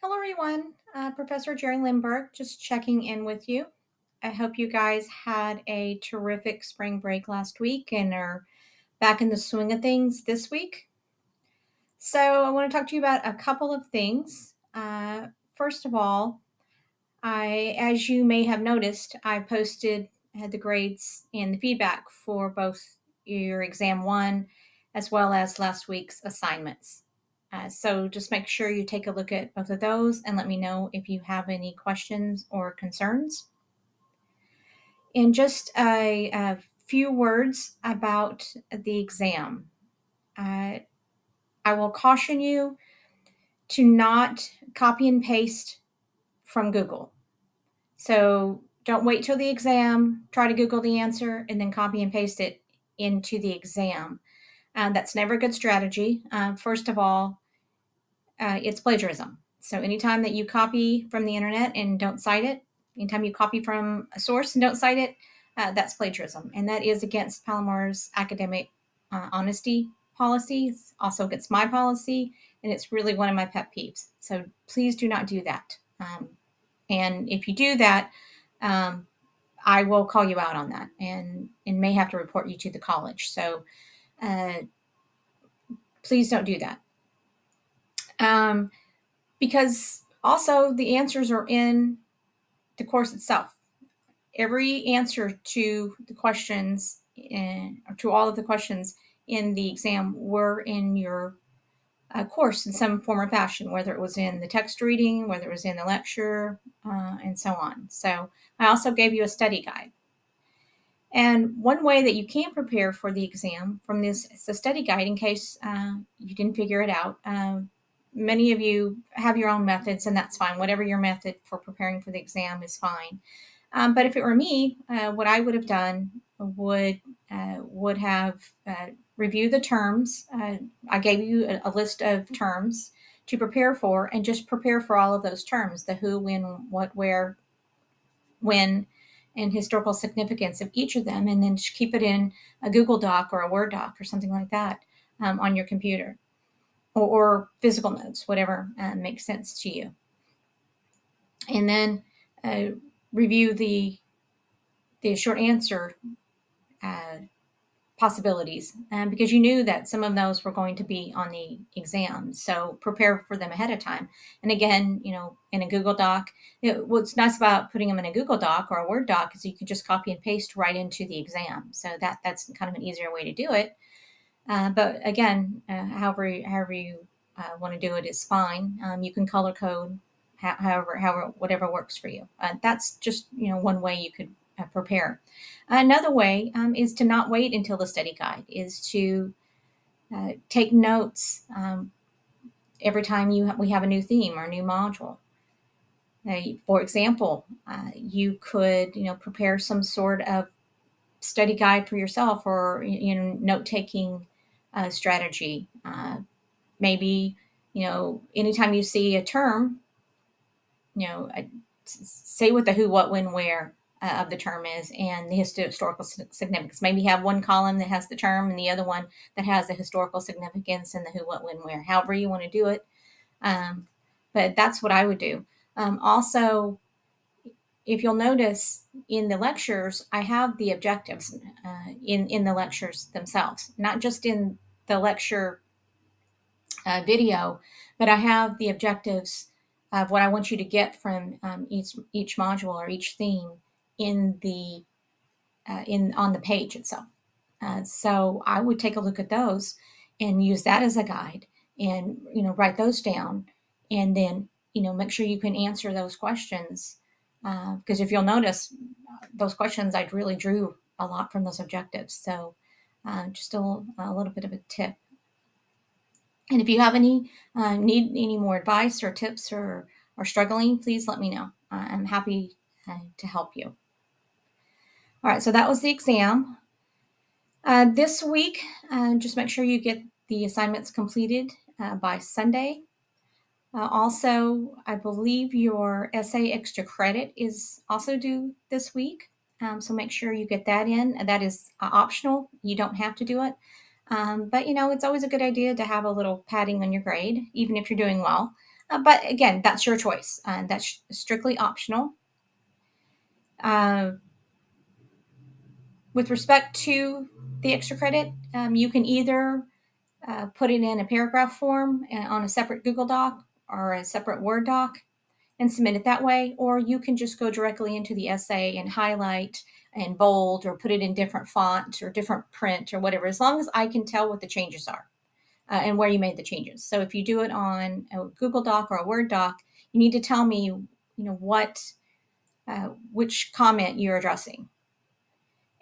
Hello, everyone. Professor Jerry Lindbergh, just checking in with you. I hope you guys had a terrific spring break last week and are back in the swing of things this week. So, I want to talk to you about a couple of things. First of all, as you may have noticed, I had the grades and the feedback for both your exam one as well as last week's assignments. So just make sure you take a look at both of those and let me know if you have any questions or concerns. And just a few words about the exam. Uh, I will caution you to not copy and paste from Google. So don't wait till the exam, try to Google the answer, and then copy and paste it into the exam. That's never a good strategy. First of all, it's plagiarism. So anytime that you copy from the internet and don't cite it, anytime you copy from a source and don't cite it, that's plagiarism. And that is against Palomar's academic honesty policy. It's also against my policy, and it's really one of my pet peeves. So please do not do that. And if you do that, um, I will call you out on that and may have to report you to the college. So uh, please don't do that. Because also the answers are in the course itself. Every answer to the questions, or to all of the questions in the exam, were in your course in some form or fashion, whether it was in the text reading, whether it was in the lecture, and so on. So I also gave you a study guide. And one way that you can prepare for the exam from this is a study guide in case you didn't figure it out. Many of you have your own methods, and that's fine. Whatever your method for preparing for the exam is fine. But if it were me, what I would have done would have reviewed the terms. I gave you a list of terms to prepare for, and just prepare for all of those terms: the who, when, what, where, when, and historical significance of each of them, and then just keep it in a Google Doc or a Word doc or something like that on your computer, or physical notes, whatever makes sense to you. And then review the short answer possibilities, because you knew that some of those were going to be on the exam. So prepare for them ahead of time. And again, in a Google Doc, what's nice about putting them in a Google Doc or a Word doc is you can just copy and paste right into the exam. So that's kind of an easier way to do it. But again, however you want to do it is fine. You can color code, however, whatever works for you. That's just one way you could prepare. Another way is to not wait until the study guide. Is to take notes every time we have a new theme or a new module. For example, you could prepare some sort of study guide for yourself, or note taking strategy. Maybe anytime you see a term, say what the who, what, when, where of the term is, and the historical significance. Maybe have one column that has the term and the other one that has the historical significance and the who, what, when, where. However you want to do it, but that's what I would do. Also, if you'll notice in the lectures, I have the objectives in the lectures themselves, not just in the lecture video, but I have the objectives of what I want you to get from each module or each theme in the on the page itself. So I would take a look at those and use that as a guide, and write those down, and then make sure you can answer those questions, because if you'll notice, those questions I really drew a lot from those objectives. So just a little bit of a tip. And if you have need any more advice or tips, or struggling, please let me know. I'm happy to help you. All right, so that was the exam. This week, just make sure you get the assignments completed by Sunday. Also, I believe your essay extra credit is also due this week. So make sure you get that in. That is optional. You don't have to do it. But it's always a good idea to have a little padding on your grade, even if you're doing well. But again, that's your choice. That's strictly optional. Uh, with respect to the extra credit, you can either put it in a paragraph form on a separate Google Doc or a separate Word doc and submit it that way, or you can just go directly into the essay and highlight and bold or put it in different font or different print or whatever, as long as I can tell what the changes are and where you made the changes. So if you do it on a Google Doc or a Word doc, you need to tell me, which comment you're addressing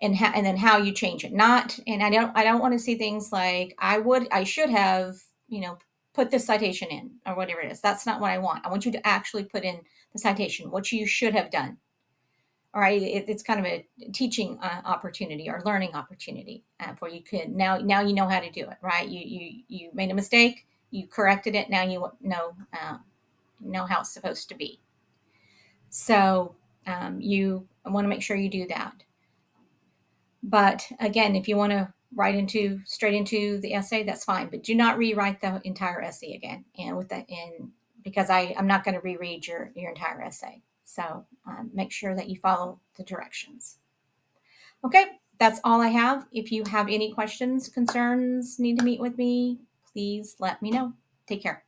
and then how you change it. Not, and I don't want to see things like I should have, put this citation in or whatever it is. That's not what I want. I want you to actually put in the citation, what you should have done. All right, it's kind of a teaching opportunity or learning opportunity for you could now you know how to do it, right? You made a mistake, you corrected it. Now you know how it's supposed to be. So you want to make sure you do that. But again, if you want to write into straight into the essay, that's fine. But do not rewrite the entire essay again, and with that in because I'm not going to reread your entire essay. So make sure that you follow the directions. Okay, that's all I have. If you have any questions, concerns, need to meet with me, please let me know. Take care.